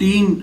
3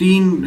3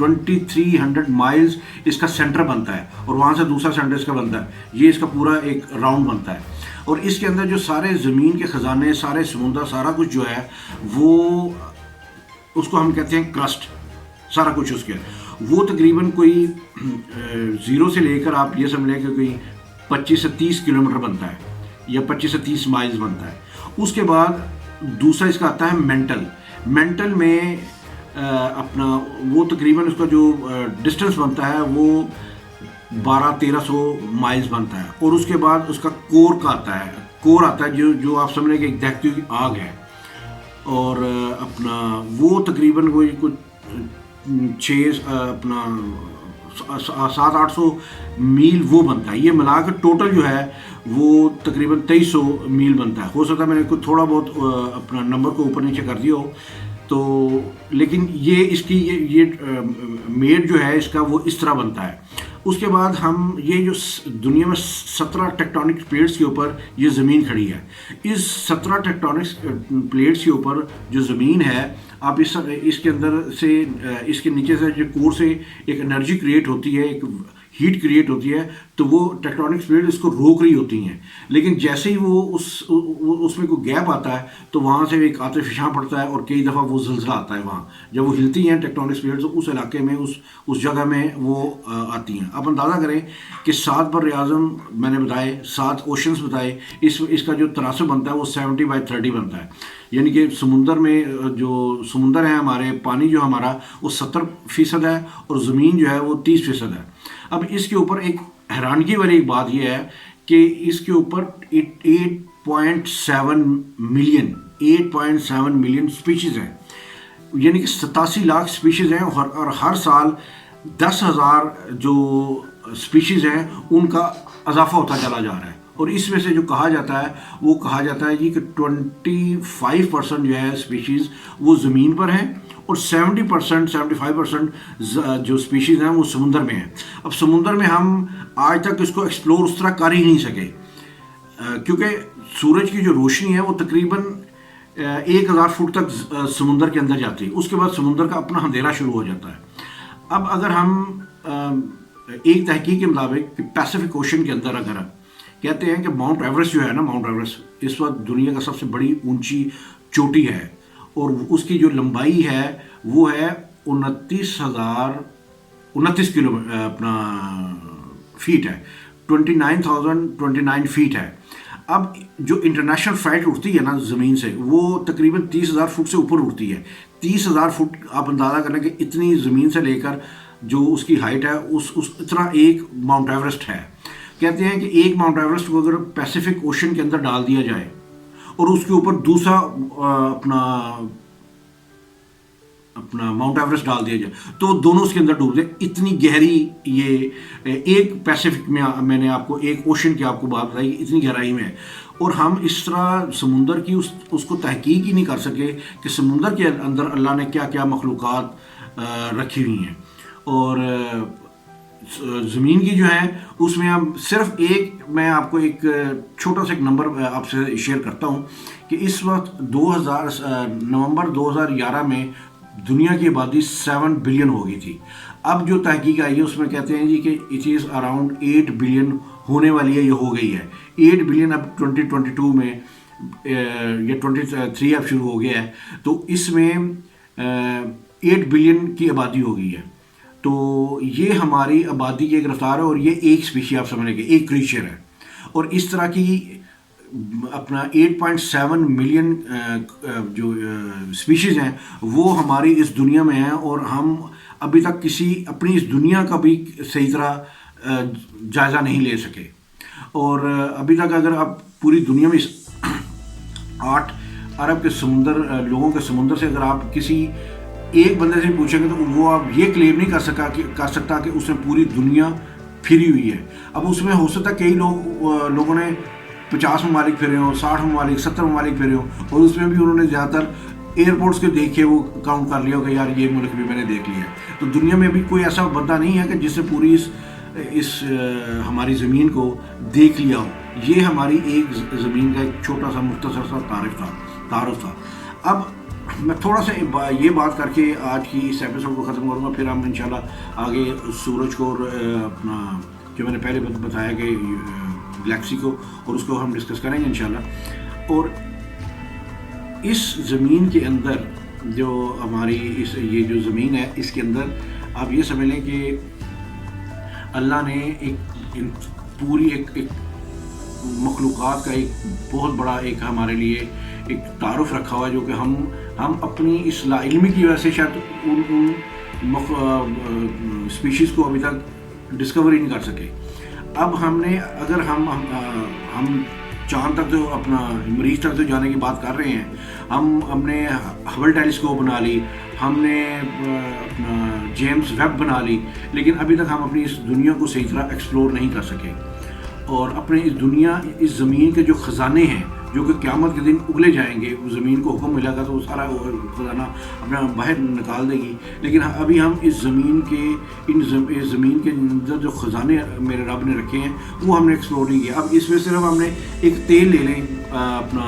2300 miles اس کا centre بنتا ہے اور وہاں سے دوسرا سینٹر اس کا بنتا ہے. یہ اس کا پورا ایک راؤنڈ بنتا ہے اور اس کے اندر جو سارے زمین کے خزانے, سارے سمندر, سارا کچھ جو ہے وہ اس کو ہم کہتے ہیں کرسٹ, سارا کچھ اس کے وہ تقریباً کوئی زیرو سے لے کر آپ یہ سمجھ لیں کہ کوئی 25 سے 30 کلومیٹر بنتا ہے یا 25 سے 30 مائلز بنتا ہے. اس کے بعد دوسرا اس کا آتا ہے مینٹل میں اپنا وہ تقریباً اس کا جو ڈسٹنس بنتا ہے وہ 1200-1300 مائلز بنتا ہے. اور اس کے بعد اس کا کور آتا ہے جو آپ سمجھ لیں کہ ایک دہتی ہوئی آگ ہے اور اپنا وہ تقریباً وہی کچھ 700-800 میل وہ بنتا ہے. یہ ملا کر ٹوٹل جو ہے وہ تقریباً 2300 میل بنتا ہے. ہو سکتا ہے میں نے کوئی تھوڑا بہت اپنا نمبر کو اوپر نیچے کر دیا ہو تو, لیکن یہ اس کی یہ میڈ جو ہے اس کا وہ اس طرح بنتا ہے. اس کے بعد ہم یہ جو دنیا میں 17 ٹیکٹونک پلیٹس کے اوپر یہ زمین کھڑی ہے, اس 17 ٹیکٹونک پلیٹس کے اوپر جو زمین ہے آپ اس کے اندر سے اس کے نیچے سے جو کور سے ایک انرجی کریٹ ہوتی ہے, ایک ہیٹ کریٹ ہوتی ہے, تو وہ ٹیکٹونک پلیٹ اس کو روک رہی ہوتی ہیں. لیکن جیسے ہی وہ اس میں کوئی گیپ آتا ہے تو وہاں سے ایک آتش فشاں پڑتا ہے اور کئی دفعہ وہ زلزلہ آتا ہے. وہاں جب وہ ہلتی ہیں ٹیکٹونک پلیٹس اس علاقے میں اس جگہ میں وہ آتی ہیں. آپ اندازہ کریں کہ 7 بر اعظم میں نے بتائے, 7 اوشنز بتائے, اس کا جو تناسب بنتا ہے وہ 70/30 بنتا ہے. یعنی کہ سمندر میں جو سمندر ہے ہمارے, پانی جو ہمارا وہ 70% ہے اور زمین جو ہے وہ 30% ہے. اب اس کے اوپر ایک حیرانگی والی ایک بات یہ ہے کہ اس کے اوپر 8.7 ملین سپیشیز ہیں, یعنی کہ 87 لاکھ سپیشیز ہیں اور ہر سال 10,000 جو سپیشیز ہیں ان کا اضافہ ہوتا چلا جا رہا ہے. اور اس میں سے جو کہا جاتا ہے جی کہ 25% جو ہے سپیشیز وہ زمین پر ہیں اور 75% جو سپیشیز ہیں وہ سمندر میں ہیں. اب سمندر میں ہم آج تک اس کو ایکسپلور اس طرح کر ہی نہیں سکے کیونکہ سورج کی جو روشنی ہے وہ تقریباً 1000 فٹ تک سمندر کے اندر جاتی ہے. اس کے بعد سمندر کا اپنا اندھیرا شروع ہو جاتا ہے. اب اگر ہم ایک تحقیق کے مطابق پیسیفک اوشن کے اندر اگر کہتے ہیں کہ ماؤنٹ ایورسٹ جو ہے نا, ماؤنٹ ایورسٹ اس وقت دنیا کا سب سے بڑی اونچی چوٹی ہے اور اس کی جو لمبائی ہے وہ ہے 29 کلو اپنا فیٹ ہے, 29,029 فیٹ ہے. اب جو انٹرنیشنل فلائٹ اٹھتی ہے نا زمین سے وہ تقریباً 30,000 فٹ سے اوپر اٹھتی ہے. 30,000 فٹ آپ اندازہ کریں کہ اتنی زمین سے لے کر جو اس کی ہائٹ ہے اس اتنا ایک ماؤنٹ ایورسٹ ہے. کہتے ہیں کہ ایک ماؤنٹ ایورسٹ کو اگر پیسیفک اوشن کے اندر ڈال دیا جائے اور اس کے اوپر دوسرا اپنا ماؤنٹ ایورسٹ ڈال دیا جائے تو دونوں اس کے اندر ڈوب جائے. اتنی گہری یہ ایک پیسیفک میں نے آپ کو ایک اوشن کی آپ کو بات بتائی اتنی گہرائی میں ہے. اور ہم اس طرح سمندر کی اس کو تحقیق ہی نہیں کر سکے کہ سمندر کے اندر اللہ نے کیا کیا مخلوقات رکھی ہوئی ہیں. اور زمین کی جو ہے اس میں ہم صرف میں آپ کو ایک چھوٹا سا ایک نمبر آپ سے شیئر کرتا ہوں کہ اس وقت نومبر 2011 میں دنیا کی آبادی 7 بلین ہو گئی تھی. اب جو تحقیق آئی ہے اس میں کہتے ہیں جی کہ اٹ از اراؤنڈ 8 بلین ہونے والی ہے, یہ ہو گئی ہے 8 بلین. اب 2022 میں یا 23 اب شروع ہو گیا ہے تو اس میں 8 بلین کی آبادی ہو گئی ہے. تو یہ ہماری آبادی کی ایک رفتار ہے اور یہ ایک اسپیشی آپ سمجھیں گے ایک کریچر ہے. اور اس طرح کی اپنا 8.7 ملین جو اسپیشیز ہیں وہ ہماری اس دنیا میں ہیں اور ہم ابھی تک اپنی اس دنیا کا بھی صحیح طرح جائزہ نہیں لے سکے. اور ابھی تک اگر آپ پوری دنیا میں 8 ارب کے لوگوں کے سمندر سے اگر آپ کسی ایک بندے سے پوچھیں گے تو وہ آپ یہ کلیم نہیں کر سکتا کہ اس نے پوری دنیا پھری ہوئی ہے. اب اس میں ہو سکتا ہے کئی لوگوں نے 50 ممالک پھرے ہوں, 60 ممالک 70 ممالک پھرے ہوں اور اس میں بھی انہوں نے زیادہ تر ایئرپورٹس کے دیکھے وہ کاؤنٹ کر لیا ہو کہ یار یہ ملک بھی میں نے دیکھ لیا. تو دنیا میں بھی کوئی ایسا بندہ نہیں ہے کہ جس سے پوری اس ہماری زمین کو دیکھ لیا ہو. یہ ہماری ایک زمین کا ایک چھوٹا سا مختصر سا تعارف تھا. اب میں تھوڑا سا یہ بات کر کے آج کی اس ایپیسوڈ کو ختم کروں گا، پھر ہم انشاءاللہ آگے سورج کو اور اپنا جو میں نے پہلے بتایا کہ گلیکسی کو، اور اس کو ہم ڈسکس کریں گے انشاءاللہ۔ اور اس زمین کے اندر جو ہماری یہ جو زمین ہے، اس کے اندر آپ یہ سمجھ لیں کہ اللہ نے ایک پوری ایک مخلوقات کا ایک بہت بڑا ایک ہمارے لیے ایک تعارف رکھا ہوا ہے، جو کہ ہم اپنی اس لا علمی کی وجہ سے شاید ان اسپیشیز کو ابھی تک ڈسکور ہی نہیں کر سکے۔ اب ہم نے اگر ہم چاند تک تو اپنا مریخ تک تو جانے کی بات کر رہے ہیں، ہم نے ہبل ٹیلیسکوپ بنا لی، ہم نے اپنا جیمز ویب بنا لی، لیکن ابھی تک ہم اپنی اس دنیا کو صحیح طرح ایکسپلور نہیں کر سکے۔ اور اپنے اس دنیا، اس زمین کے جو خزانے ہیں جو کہ قیامت کے دن اگلے جائیں گے، اس زمین کو حکم ملا گا تو وہ سارا خزانہ اپنا باہر نکال دے گی، لیکن ابھی ہم اس زمین کے اندر جو خزانے میرے رب نے رکھے ہیں وہ ہم نے ایکسپلور نہیں کیا۔ اب اس میں صرف ہم نے ایک تیل لے لیں، اپنا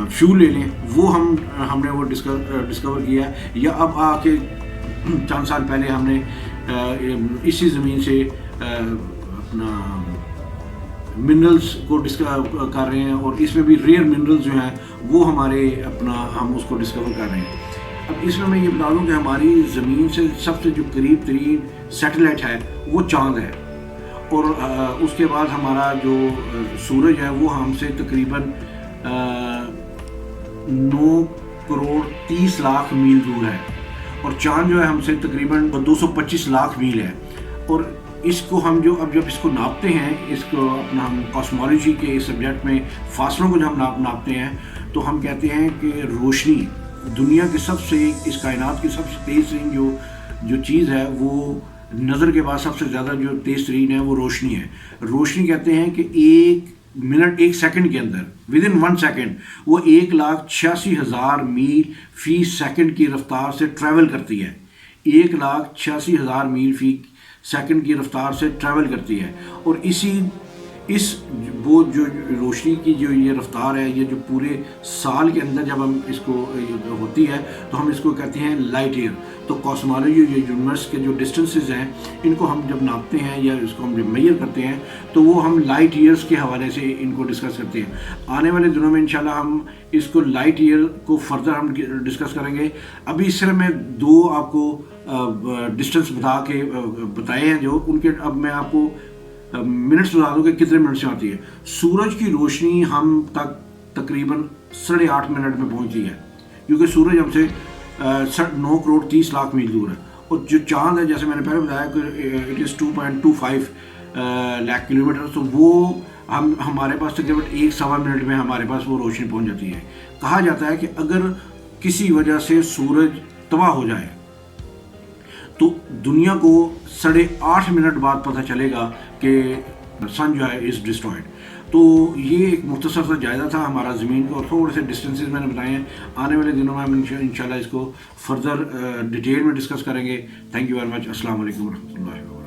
فیول لے لیں، وہ ہم نے وہ ڈسکور کیا ہے، یا اب آ کے چند سال پہلے ہم نے اسی زمین سے اپنا منرلز کو ڈسکور کر رہے ہیں، اور اس میں بھی ریئر منرلز جو ہیں وہ ہمارے ہم اس کو ڈسکور کر رہے ہیں۔ اب اس میں یہ بتا دوں کہ ہماری زمین سے سب سے جو قریب ترین سیٹلائٹ ہے وہ چاند ہے، اور اس کے بعد ہمارا جو سورج ہے وہ ہم سے تقریباً 9 کروڑ 30 لاکھ میل دور ہے، اور چاند جو ہے ہم سے تقریباً 225 لاکھ میل ہے۔ اور اس کو ہم جب اس کو ناپتے ہیں، اس کو اپنا ہم کاسمولوجی کے اس سبجیکٹ میں فاصلوں کو جب ہم ناپتے ہیں تو ہم کہتے ہیں کہ روشنی دنیا کے اس کائنات کی سب سے تیز ترین جو چیز ہے، وہ نظر کے بعد سب سے زیادہ جو تیز ترین ہے وہ روشنی ہے۔ روشنی کہتے ہیں کہ 1 منٹ 1 سیکنڈ کے اندر، ود ان 1 سیکنڈ، وہ 1,86,000 میل فی سیکنڈ کی رفتار سے ٹریول کرتی ہے۔ 1,86,000 میل فی سیکنڈ کی رفتار سے ٹریول کرتی ہے، اور وہ جو روشنی کی جو یہ رفتار ہے، یہ جو پورے سال کے اندر جب ہم اس کو ہوتی ہے تو ہم اس کو کہتے ہیں لائٹ ایئر۔ تو کاسمولوجی یونیورس کے جو ڈسٹنسز ہیں، ان کو ہم جب ناپتے ہیں یا اس کو ہم جب میئر کرتے ہیں تو وہ ہم لائٹ ایئرس کے حوالے سے ان کو ڈسکس کرتے ہیں۔ آنے والے دنوں میں انشاءاللہ ہم اس کو لائٹ ایئر کو فردر ہم ڈسکس کریں گے۔ ابھی صرف میں 2 آپ کو ڈسٹنس بتائے ہیں، جو ان کے اب میں آپ کو منٹس بتا دوں کہ کتنے منٹ سے آتی ہے۔ سورج کی روشنی ہم تک تقریباً 8.5 منٹ میں پہنچتی ہے، کیونکہ سورج ہم سے 9 کروڑ 30 لاکھ میل دور ہے، اور جو چاند ہے جیسے میں نے پہلے بتایا کہ it is 2.25 lakh kilometre, تو وہ ہمارے پاس تقریباً 1.25 منٹ میں ہمارے پاس وہ روشنی پہنچ جاتی ہے۔ کہا جاتا ہے کہ اگر کسی وجہ سے سورج تباہ ہو جائے تو دنیا کو 8.5 منٹ بعد پتہ چلے گا کہ سن جو ہے از ڈسٹرائڈ۔ تو یہ ایک مختصر سا جائزہ تھا ہمارا زمین کو، اور تھوڑے سے ڈسٹنسز میں نے بتائے ہیں۔ آنے والے دنوں میں ہم انشاءاللہ اس کو فردر ڈیٹیل میں ڈسکس کریں گے۔ Thank you very much. السلام علیکم ورحمۃ اللہ وبرکاتہ۔